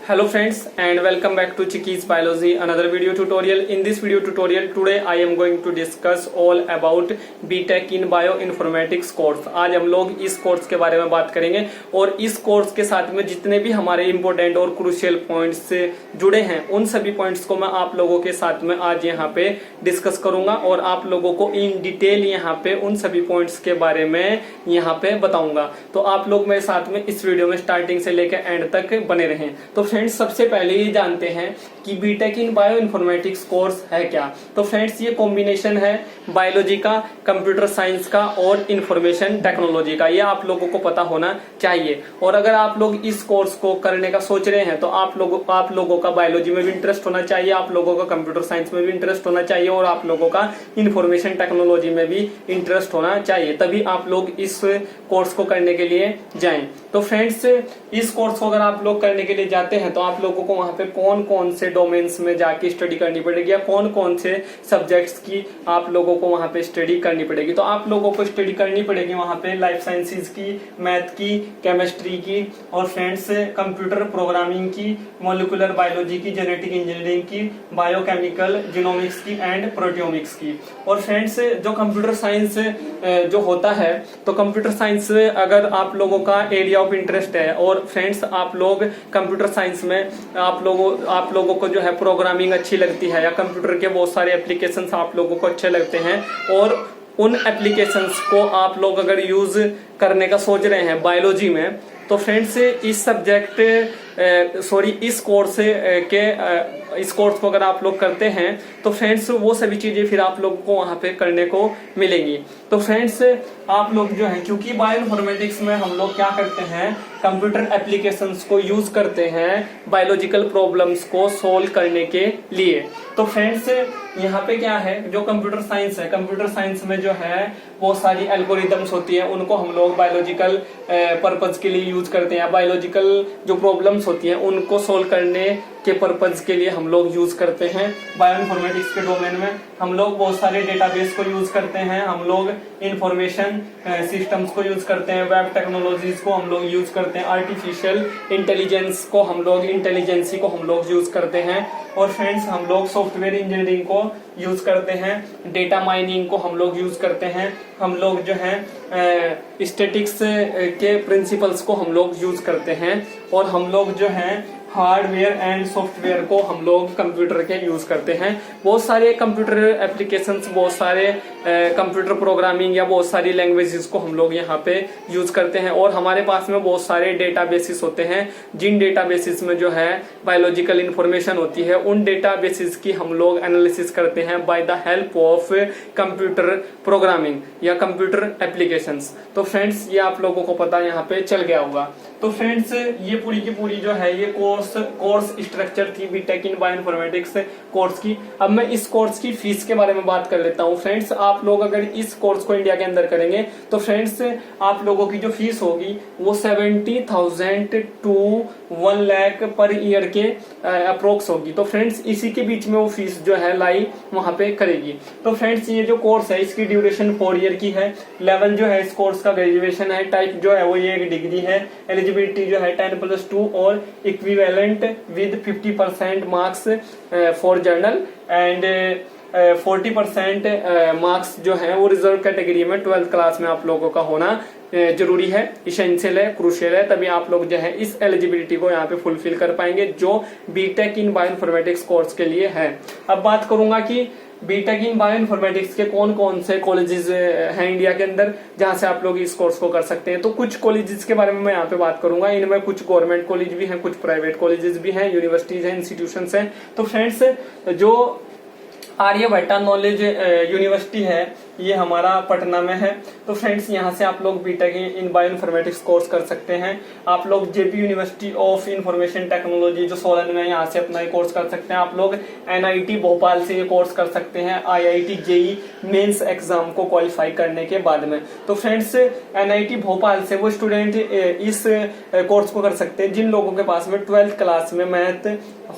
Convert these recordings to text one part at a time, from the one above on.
Hello friends and welcome back to Chiki's Biology, another video tutorial. In this video tutorial today I am going to discuss all about B.Tech in Bioinformatics course. आज हम लोग इस course के बारे में बात करेंगे और इस कोर्स के साथ में जितने भी हमारे इम्पोर्टेंट और क्रूशियल पॉइंट्स से जुड़े हैं उन सभी पॉइंट्स को मैं आप लोगों के साथ में आज यहाँ पे डिस्कस करूंगा और आप लोगों को इन डिटेल यहाँ पे उन सभी पॉइंट्स के बारे में यहाँ पे बताऊंगा। तो आप लोग मेरे साथ में इस वीडियो में स्टार्टिंग से लेकर एंड तक बने रहें। तो फ्रेंड्स सबसे पहले ये जानते हैं कि बीटेक इन बायोइन्फॉर्मेटिक्स कोर्स है क्या। तो फ्रेंड्स ये कॉम्बिनेशन है बायोलॉजी का, कंप्यूटर साइंस का और इंफॉर्मेशन टेक्नोलॉजी का। ये आप लोगों को पता होना चाहिए। और अगर आप लोग इस कोर्स को करने का सोच रहे हैं तो आप लोगों का बायोलॉजी में भी इंटरेस्ट होना चाहिए, आप लोगों का कंप्यूटर साइंस में भी इंटरेस्ट होना चाहिए और आप लोगों का इंफॉर्मेशन टेक्नोलॉजी में भी इंटरेस्ट होना चाहिए, तभी आप लोग इस कोर्स को करने के लिए जाएं। तो फ्रेंड्स इस कोर्स को अगर आप लोग करने के लिए जाते हैं तो आप लोगों को वहां पे कौन कौन से डोमेन्स में जाके स्टडी करनी पड़ेगी या कौन कौन से सब्जेक्ट्स की आप लोगों को वहां पे स्टडी करनी पड़ेगी। तो आप लोगों को स्टडी करनी पड़ेगी वहां पे लाइफ साइंसेज की, मैथ की, केमिस्ट्री की और फ्रेंड्स कंप्यूटर प्रोग्रामिंग की, मॉलिक्यूलर बायोलॉजी की, जेनेटिक इंजीनियरिंग की, बायोकेमिकल, जीनोमिक्स की एंड प्रोटियोमिक्स की। और फ्रेंड्स जो कंप्यूटर साइंस जो होता है, तो कंप्यूटर साइंस अगर आप लोगों का एरिया ऑफ इंटरेस्ट है और फ्रेंड्स आप लोग कंप्यूटर साइंस में आप लोगों को जो है प्रोग्रामिंग अच्छी लगती है या कंप्यूटर के बहुत सारे एप्लीकेशंस आप लोगों को अच्छे लगते हैं और उन एप्लीकेशंस को आप लोग अगर यूज करने का सोच रहे हैं बायोलॉजी में, तो फ्रेंड्स इस कोर्स को अगर आप लोग करते हैं तो फ्रेंड्स वो सभी चीजें फिर आप लोगों को वहां पे करने को मिलेंगी। तो फ्रेंड्स आप लोग जो है, क्योंकि बायोइन्फॉर्मेटिक्स में हम लोग क्या करते हैं, कंप्यूटर एप्लीकेशंस को यूज करते हैं बायोलॉजिकल प्रॉब्लम्स को सोल्व करने के लिए। तो फ्रेंड्स यहाँ पे क्या है, जो कंप्यूटर साइंस है, कंप्यूटर साइंस में जो है बहुत सारी एल्गोरिदम्स होती है, उनको हम लोग बायोलॉजिकल पर्पज के लिए यूज करते हैं। बायोलॉजिकल जो प्रॉब्लम्स होती है उनको सोल्व करने के पर्पज के लिए हम लोग यूज करते हैं। बायोइन्फॉर्मेटिक्स के डोमेन में हम लोग बहुत सारे डेटाबेस को यूज करते हैं, हम लोग इंफॉर्मेशन सिस्टम्स को यूज करते हैं, वेब टेक्नोलॉजीज को हम लोग यूज करते हैं, आर्टिफिशियल इंटेलिजेंसी को हम लोग यूज करते हैं और फ्रेंड्स हम लोग सॉफ्टवेयर इंजीनियरिंग को यूज करते हैं, डेटा माइनिंग को हम लोग यूज करते हैं, हम लोग जो है स्टैटिक्स के प्रिंसिपल्स को हम लोग यूज करते हैं और हम लोग जो है हार्डवेयर एंड सॉफ्टवेयर को हम लोग कंप्यूटर के यूज करते हैं। बहुत सारे कंप्यूटर एप्लीकेशंस, बहुत सारे कंप्यूटर प्रोग्रामिंग या बहुत सारी लैंग्वेजेस को हम लोग यहाँ पे यूज करते हैं और हमारे पास में बहुत सारे डेटाबेसेस होते हैं, जिन डेटाबेसेस में जो है बायोलॉजिकल इंफॉर्मेशन होती है, उन डेटाबेसेस की हम लोग एनालिसिस करते हैं by the help of computer programming या कंप्यूटर एप्लीकेशंस। तो फ्रेंड्स ये आप लोगों को पता यहाँ पे चल गया होगा। तो फ्रेंड्स ये पूरी की पूरी जो है ये कोर्स स्ट्रक्चर थी बीटेक इन बायोइन्फॉर्मेटिक्स कोर्स की। अब मैं इस कोर्स की फीस के बारे में बात कर लेता हूँ। फ्रेंड्स आप लोग अगर इस कोर्स को इंडिया के अंदर करेंगे तो फ्रेंड्स आप लोगों की जो फीस होगी वो 70,000 to 1 लाख पर ईयर के अप्रोक्स होगी। तो फ्रेंड्स इसी के बीच में वो फीस जो है लाई वहां पे करेगी। तो फ्रेंड्स ये जो कोर्स है इसकी ड्यूरेशन 4 ईयर की है। लेवल जो है इस कोर्स का ग्रेजुएशन है, टाइप जो है वो ये एक डिग्री है, एलिजिबिलिटी जो है 10+2 और equivalent with 50% marks for journal and 40% marks जो है वो रिजर्व कैटेगरी में 12th क्लास में आप लोगों का होना जरूरी है, इसेंशियल है, क्रूशियल है, तभी आप लोग जो है इस एलिजिबिलिटी को यहाँ पे फुलफिल कर पाएंगे जो बीटेक इन बायोइन्फॉर्मेटिक्स कोर्स के लिए है। अब बात करूंगा कि बीटेक इन बायोइन्फॉर्मेटिक्स के कौन कौन से कॉलेजेस हैं इंडिया के अंदर जहां से आप लोग इस कोर्स को कर सकते हैं। तो कुछ कॉलेजेस के बारे में मैं यहाँ पे बात करूंगा। इनमें कुछ गवर्नमेंट कॉलेज भी हैं, कुछ प्राइवेट कॉलेजेस भी हैं, यूनिवर्सिटीज हैं, इंस्टीट्यूशंस हैं। तो फ्रेंड्स जो आर्यभट्टा नॉलेज यूनिवर्सिटी है ये हमारा पटना में है। तो फ्रेंड्स यहाँ से आप लोग बीटेक इन बायोइन्फॉर्मेटिक्स कोर्स कर सकते हैं। आप लोग JP university of information technology जो सोलन में, यहाँ से अपना ये कोर्स कर सकते हैं। आप लोग एनआईटी भोपाल से ये कोर्स कर सकते हैं आईआईटी जेई मेंस एग्जाम को क्वालिफाई करने के बाद में। तो फ्रेंड्स एनआईटी भोपाल से वो स्टूडेंट इस कोर्स को कर सकते हैं जिन लोगों के पास में 12th क्लास में मैथ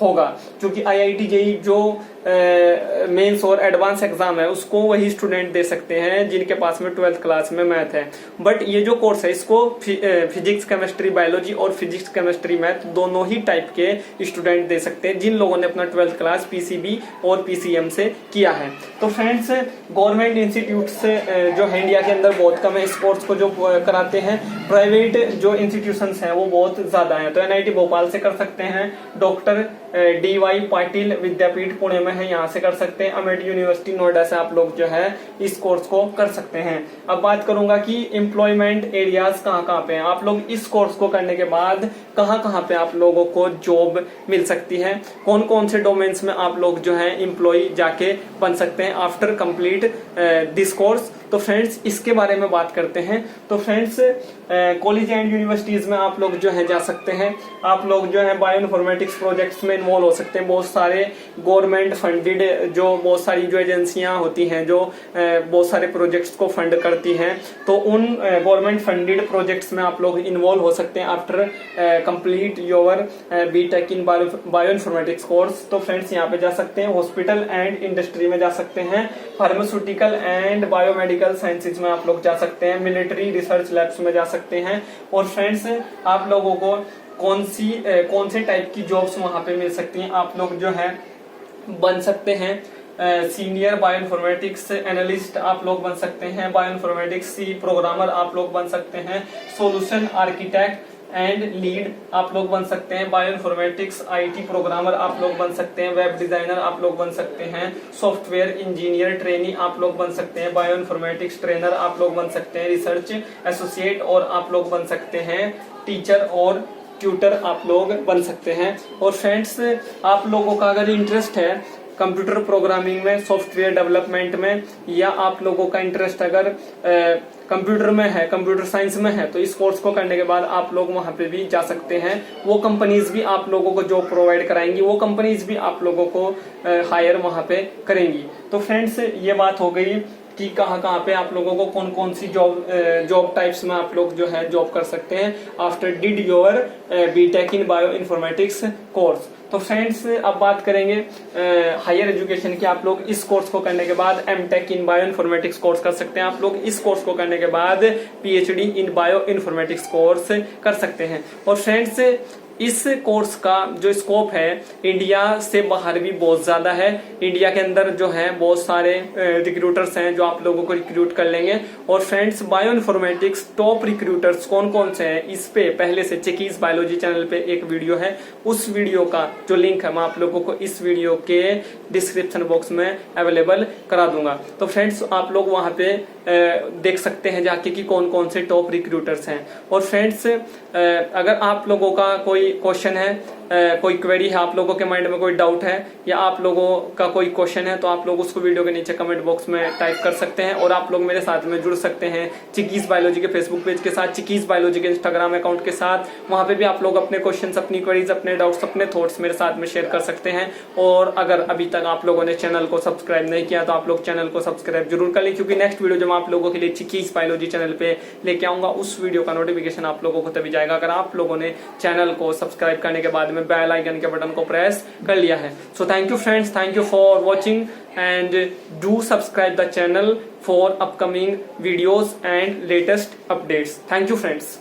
होगा, क्योंकि आईआईटी जेई जो मेंस और एडवांस एग्जाम है उसको वही स्टूडेंट दे सकते हैं जिनके पास में 12th क्लास में मैथ है। बट ये जो कोर्स है इसको फिजिक्स केमिस्ट्री बायोलॉजी और फिजिक्स केमिस्ट्री मैथ दोनों ही टाइप के स्टूडेंट दे सकते हैं जिन लोगों ने अपना 12th क्लास पीसीबी और पीसीएम से किया है। तो फ्रेंड्स गवर्नमेंट इंस्टीट्यूट से जो है इंडिया के अंदर बहुत कम है इस कोर्स को जो कराते हैं, प्राइवेट जो इंस्टीट्यूशंस हैं वो बहुत ज्यादा हैं। तो एनआईटी भोपाल से कर सकते हैं, डॉक्टर डी.वाई. पाटिल विद्यापीठ पुणे में है यहाँ से कर सकते हैं, अमेठी यूनिवर्सिटी नोएडा से आप लोग जो है इस कोर्स को कर सकते हैं। अब बात करूंगा कि एम्प्लॉयमेंट एरियाज कहाँ पे हैं। आप लोग इस कोर्स को करने के बाद कहाँ पे आप लोगों को जॉब मिल सकती है, कौन कौन से डोमेन्स में आप लोग जो है एम्प्लॉय जाके बन सकते हैं आफ्टर कंप्लीट दिस कोर्स। तो फ्रेंड्स इसके बारे में बात करते हैं। तो फ्रेंड्स कॉलेज एंड यूनिवर्सिटीज में आप लोग जो है जा सकते हैं, आप लोग जो है बायोइन्फॉर्मेटिक्स प्रोजेक्ट्स में इन्वॉल्व हो सकते हैं। बहुत सारे गवर्नमेंट फंडेड जो बहुत सारी जो एजेंसियां होती हैं जो बहुत सारे प्रोजेक्ट्स को फंड करती हैं, तो उन गवर्नमेंट फंडेड प्रोजेक्ट्स में आप लोग इन्वॉल्व हो सकते हैं after complete your B.Tech in bioinformatics course. तो फ्रेंड्स यहाँ पे जा सकते हैं, हॉस्पिटल एंड इंडस्ट्री में जा सकते हैं, फार्मास्यूटिकल एंड बायोमेडिकल साइंसेज में आप लोग जा सकते हैं, मिलिट्री रिसर्च लैब्स में जा सकते हैं। और फ्रेंड्स आप लोगों को कौन से टाइप की जॉब्स वहां पे मिल सकती हैं, आप लोग जो है बन सकते हैं सीनियर बायोइन्फॉर्मेटिक्स एनालिस्ट आप लोग बन सकते हैं, बायोइन्फॉर्मेटिक्स सी प्रोग्रामर आप लोग बन सकते हैं, सॉल्यूशन आर्किटेक्ट एंड लीड आप लोग बन सकते हैं, बायोइन्फॉर्मेटिक्स आईटी प्रोग्रामर आप लोग बन सकते हैं, वेब डिजाइनर आप लोग बन सकते हैं, सॉफ्टवेयर इंजीनियर ट्रेनी आप लोग बन सकते हैं, बायोइन्फॉर्मेटिक्स ट्रेनर आप लोग बन सकते हैं, रिसर्च एसोसिएट और आप लोग बन सकते हैं, टीचर और ट्यूटर आप लोग बन सकते हैं। और फ्रेंड्स आप लोगों का अगर इंटरेस्ट है कंप्यूटर प्रोग्रामिंग में, सॉफ्टवेयर डेवलपमेंट में, या आप लोगों का इंटरेस्ट अगर कंप्यूटर में है, कंप्यूटर साइंस में है, तो इस कोर्स को करने के बाद आप लोग वहां पे भी जा सकते हैं। वो कंपनीज भी आप लोगों को जॉब प्रोवाइड कराएंगी, वो कंपनीज भी आप लोगों को हायर वहां पे करेंगी। तो फ्रेंड्स ये बात हो गई कि कहाँ पे आप लोगों को कौन कौन सी जॉब टाइप्स में आप लोग जो है जॉब कर सकते हैं after did your B.Tech in bioinformatics course. तो फ्रेंड्स अब बात करेंगे हायर एजुकेशन की। आप लोग इस कोर्स को करने के बाद M.Tech इन बायोइन्फॉर्मेटिक्स कोर्स कर सकते हैं, आप लोग इस कोर्स को करने के बाद PhD इन बायोइन्फॉर्मेटिक्स कोर्स कर सकते हैं। और फ्रेंड्स इस कोर्स का जो स्कोप है इंडिया से बाहर भी बहुत ज्यादा है। इंडिया के अंदर जो है बहुत सारे रिक्रूटर्स हैं जो आप लोगों को रिक्रूट कर लेंगे। और फ्रेंड्स बायोइन्फॉर्मेटिक्स टॉप रिक्रूटर्स कौन कौन से हैं इस पे पहले से चिकीज बायोलॉजी चैनल पे एक वीडियो है, उस वीडियो का जो लिंक है मैं आप लोगों को इस वीडियो के डिस्क्रिप्शन बॉक्स में अवेलेबल करा दूंगा। तो फ्रेंड्स आप लोग वहां पे देख सकते हैं जाके कि कौन कौन से टॉप रिक्रूटर्स हैं। और फ्रेंड्स अगर आप लोगों का कोई क्वेश्चन है, कोई क्वेरी है, आप लोगों के माइंड में कोई डाउट है या आप लोगों का कोई क्वेश्चन है, तो आप लोग उसको वीडियो के नीचे कमेंट बॉक्स में टाइप कर सकते हैं और आप लोग मेरे साथ में जुड़ सकते हैं चिकीज बायोलॉजी के फेसबुक पेज के साथ, चिकीज बायोलॉजी के इंस्टाग्राम अकाउंट के साथ। वहां पे भी आप लोग अपने क्वेश्चंस, अपनी क्वेरीज, अपने डाउट्स, अपने थॉट्स मेरे साथ में शेयर कर सकते हैं। और अगर अभी तक आप लोगों ने चैनल को सब्सक्राइब नहीं किया तो आप लोग चैनल को सब्सक्राइब जरूर कर लें, क्योंकि नेक्स्ट वीडियो जो मैं आप लोगों के लिए चिकीज बायोलॉजी चैनल पे लेके आऊंगा उस वीडियो का नोटिफिकेशन आप लोगों को तभी जाएगा अगर आप लोगों ने चैनल को सब्सक्राइब करने के बाद में बेल आइकन के बटन को प्रेस कर लिया है। So thank you friends, thank you for watching and do subscribe the channel for upcoming videos and latest updates. Thank you friends.